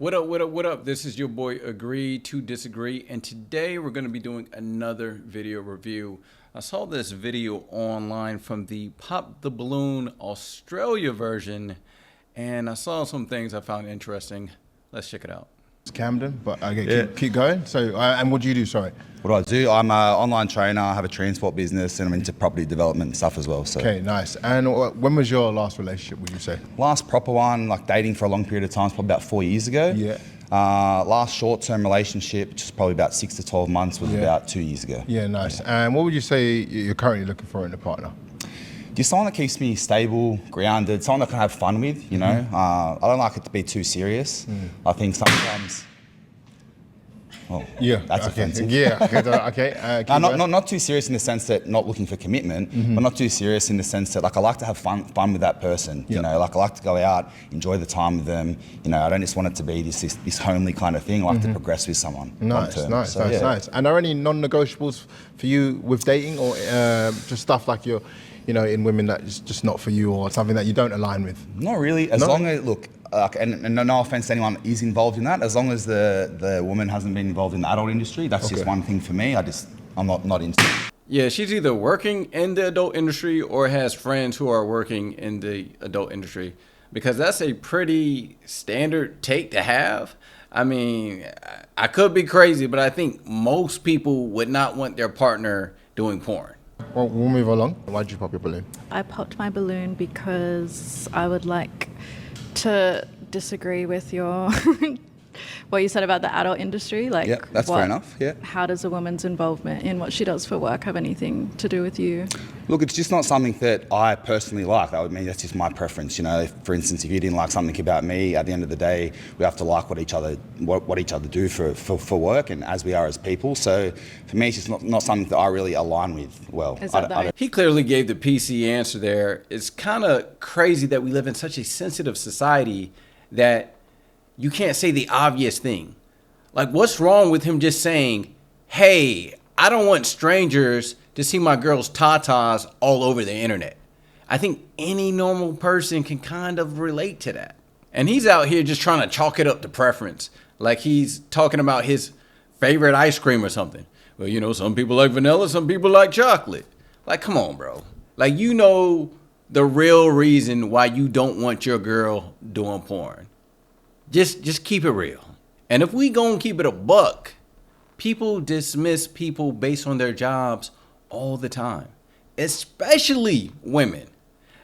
What up, what up, what up? This is your boy Agree to Disagree, and today we're going to be doing another video review. I saw this video online from the Pop the Balloon Australia version, and I saw some things I found interesting. Let's check it out. It's Camden, but okay, keep going. So, and what do you do? Sorry. What do? I'm an online trainer. I have a transport business, and I'm into property development and stuff as well. So. Okay, nice. And when was your last relationship, would you say? Last proper one, like dating for a long period of time, is probably about 4 years ago. Yeah. Last short-term relationship, which is probably about 6 to 12 months, was about 2 years ago. Yeah, nice. Yeah. And what would you say you're currently looking for in a partner? Just someone that keeps me stable, grounded, someone that can have fun with, you know. I don't like it to be too serious. I think sometimes... Oh, yeah, that's offensive. Yeah, okay. Not too serious in the sense that not looking for commitment, but not too serious in the sense that like I like to have fun with that person. You know, like I like to go out, enjoy the time with them. You know, I don't just want it to be this homely kind of thing. I like to progress with someone. Nice. And are any non-negotiables for you with dating, or just stuff like you're, you know, in women that is just not for you, or something that you don't align with? Not really. As long as, look, and no offense to anyone that is involved in that, as long as the woman hasn't been involved in the adult industry, that's just one thing for me. I'm not into it. Yeah, she's either working in the adult industry or has friends who are working in the adult industry, because that's a pretty standard take to have. I mean, I could be crazy, but I think most people would not want their partner doing porn. Well, we'll move along. Why did you pop your balloon? I popped my balloon because I would like to disagree with your what you said about the adult industry. Like, yeah, that's fair enough. Yeah. How does a woman's involvement in what she does for work have anything to do with you? Look, it's just not something that I personally like. That would mean that's just my preference. You know, for instance, if you didn't like something about me, at the end of the day, we have to like what each other do for work, and as we are as people. So for me, it's just not something that I really align with well. He clearly gave the PC answer there. It's kind of crazy that we live in such a sensitive society that you can't say the obvious thing. Like, what's wrong with him just saying, hey, I don't want strangers to see my girl's tatas all over the internet? I think any normal person can kind of relate to that. And he's out here just trying to chalk it up to preference. Like he's talking about his favorite ice cream or something. Well, you know, some people like vanilla, some people like chocolate. Like, come on, bro. Like, you know the real reason why you don't want your girl doing porn. Just keep it real. And if we gonna keep it a buck, people dismiss people based on their jobs all the time, especially women.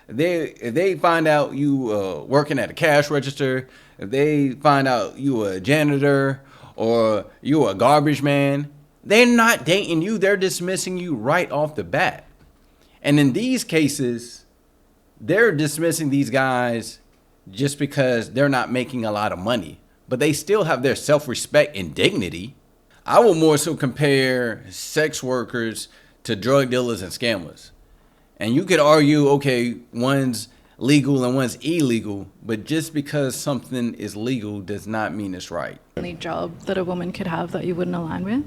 If they find out you working at a cash register, if they find out you a janitor or you a garbage man, they're not dating you. They're dismissing you right off the bat. And in these cases, they're dismissing these guys just because they're not making a lot of money, but they still have their self-respect and dignity. I will more so compare sex workers to drug dealers and scammers. And you could argue, okay, one's legal and one's illegal, but just because something is legal does not mean it's right. Any job that a woman could have that you wouldn't align with?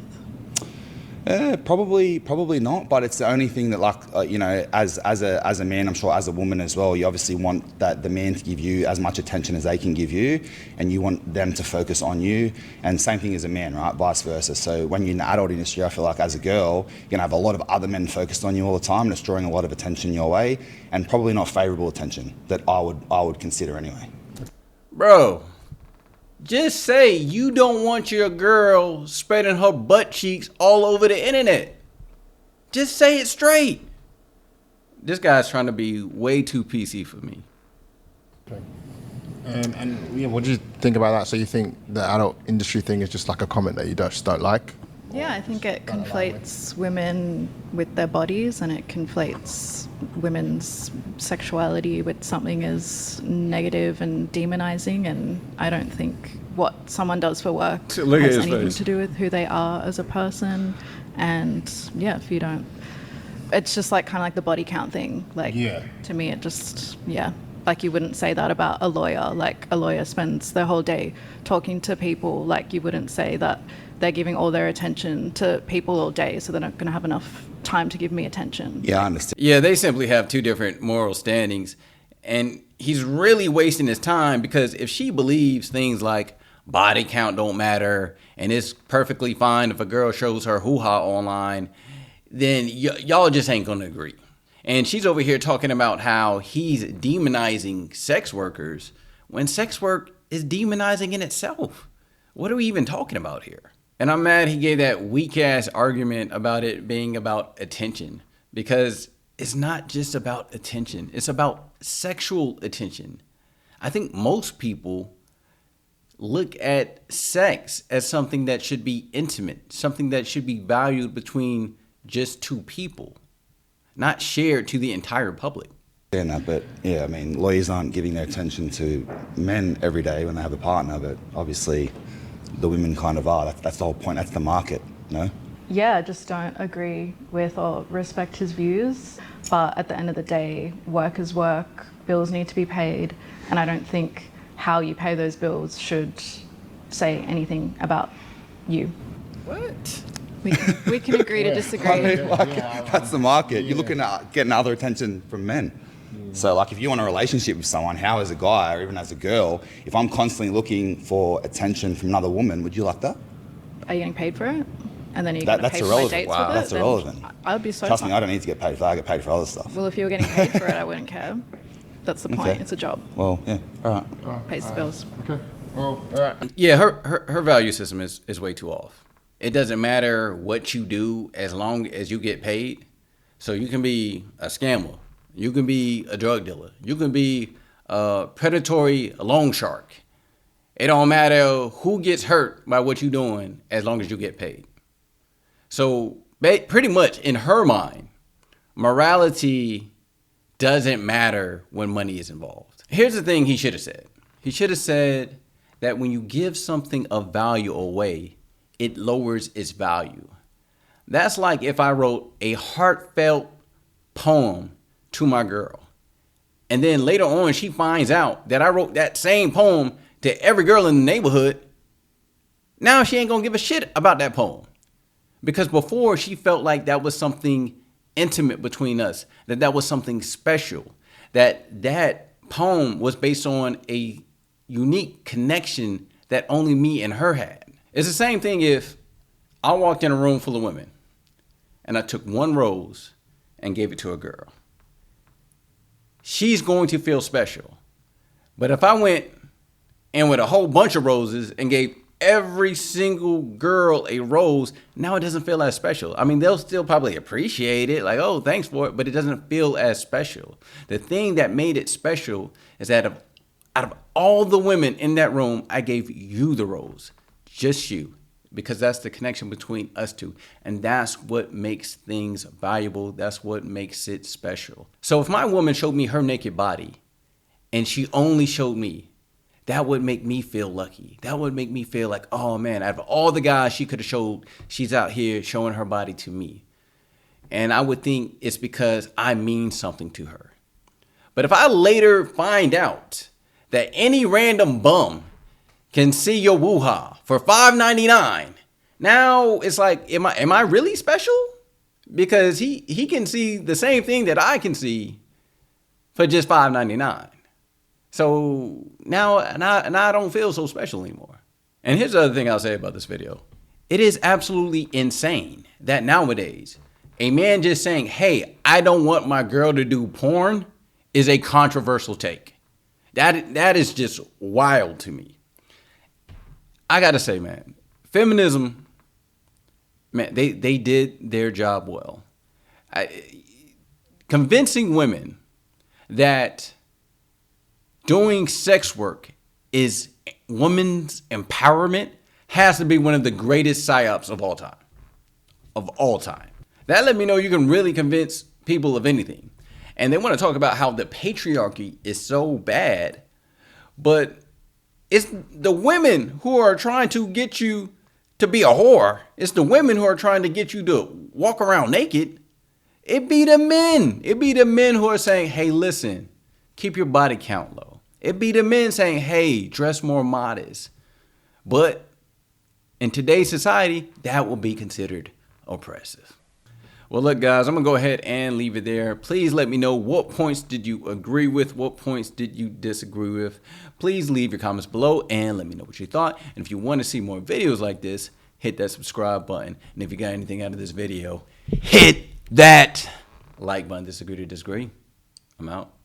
Probably not, but it's the only thing that, like, you know, as a man, I'm sure as a woman as well, you obviously want that the man to give you as much attention as they can give you, and you want them to focus on you, and same thing as a man, right? Vice versa. So when you're in the adult industry, I feel like as a girl, you're gonna have a lot of other men focused on you all the time, and it's drawing a lot of attention your way, and probably not favourable attention that I would consider anyway. Bro, just say you don't want your girl spreading her butt cheeks all over the internet. Just say it straight. This guy's trying to be way too PC for me. Okay. And yeah, what do you think about that? So you think the adult industry thing is just like a comment that you just don't like? Yeah, I think it conflates women with their bodies, and it conflates women's sexuality with something as negative and demonizing, and I don't think what someone does for work has anything to do with who they are as a person. And yeah, if you don't, it's just like kind of like the body count thing. Like, to me, it just, like you wouldn't say that about a lawyer. Like a lawyer spends their whole day talking to people. Like you wouldn't say that they're giving all their attention to people all day, so they're not going to have enough time to give me attention. Yeah, I understand. Yeah, they simply have two different moral standings. And he's really wasting his time, because if she believes things like, body count don't matter, and it's perfectly fine if a girl shows her hoo-ha online, then y'all just ain't gonna agree. And she's over here talking about how he's demonizing sex workers when sex work is demonizing in itself. What are we even talking about here? And I'm mad he gave that weak ass argument about it being about attention, because it's not just about attention. It's about sexual attention. I think most people look at sex as something that should be intimate, something that should be valued between just two people, not shared to the entire public. Yeah, no, but yeah, I mean, lawyers aren't giving their attention to men every day when they have a partner, but obviously the women kind of are. That's the whole point. That's the market, no? Yeah, I just don't agree with or respect his views. But at the end of the day, work is work, bills need to be paid, and I don't think how you pay those bills should say anything about you. What? We can agree to disagree. I mean, that's the market. You're looking at getting other attention from men. So, like, if you want a relationship with someone, how as a guy or even as a girl, if I'm constantly looking for attention from another woman, would you like that? Are you getting paid for it? And then you're going to That's pay for my irrelevant. dates Wow, with that's it? irrelevant. I would be so Trust fine. me, I don't need to get paid for that. I get paid for other stuff. Well, if you were getting paid for it, I wouldn't care. That's the point. Okay. It's a job. Well, yeah, all right. Pays the bills. Okay. Well, all right. Yeah, her value system is way too off. It doesn't matter what you do as long as you get paid. So you can be a scammer. You can be a drug dealer. You can be a predatory loan shark. It don't matter who gets hurt by what you're doing as long as you get paid. So pretty much in her mind, morality doesn't matter when money is involved. Here's the thing he should have said. He should have said that when you give something of value away, it lowers its value. That's like if I wrote a heartfelt poem to my girl, and then later on she finds out that I wrote that same poem to every girl in the neighborhood. Now she ain't gonna give a shit about that poem, because before she felt like that was something intimate between us, that was something special, that poem was based on a unique connection that only me and her had. It's the same thing if I walked in a room full of women and I took one rose and gave it to a girl. She's going to feel special. But if I went in with a whole bunch of roses and gave every single girl a rose, now it doesn't feel as special. I mean, they'll still probably appreciate it, like, oh, thanks for it, but it doesn't feel as special. The thing that made it special is that out of all the women in that room, I gave you the rose. Just you, because that's the connection between us two. And that's what makes things valuable. That's what makes it special. So if my woman showed me her naked body and she only showed me, that would make me feel lucky. That would make me feel like, oh man, out of all the guys she could have showed, she's out here showing her body to me. And I would think it's because I mean something to her. But if I later find out that any random bum can see your woo-ha for $5.99. Now it's like, am I really special? Because he can see the same thing that I can see for just $5.99. So now I don't feel so special anymore. And here's the other thing I'll say about this video. It is absolutely insane that nowadays a man just saying, hey, I don't want my girl to do porn is a controversial take. That is just wild to me. I gotta say, man, feminism, man, they did their job well. Convincing women that doing sex work is women's empowerment has to be one of the greatest psyops of all time. Of all time. That let me know you can really convince people of anything. And they want to talk about how the patriarchy is so bad, but it's the women who are trying to get you to be a whore. It's the women who are trying to get you to walk around naked. It be the men. It be the men who are saying, hey, listen, keep your body count low. It be the men saying, hey, dress more modest. But in today's society, that will be considered oppressive. Well, look, guys, I'm going to go ahead and leave it there. Please let me know what points did you agree with, what points did you disagree with. Please leave your comments below and let me know what you thought. And if you want to see more videos like this, hit that subscribe button. And if you got anything out of this video, hit that like button. Disagree to disagree. I'm out.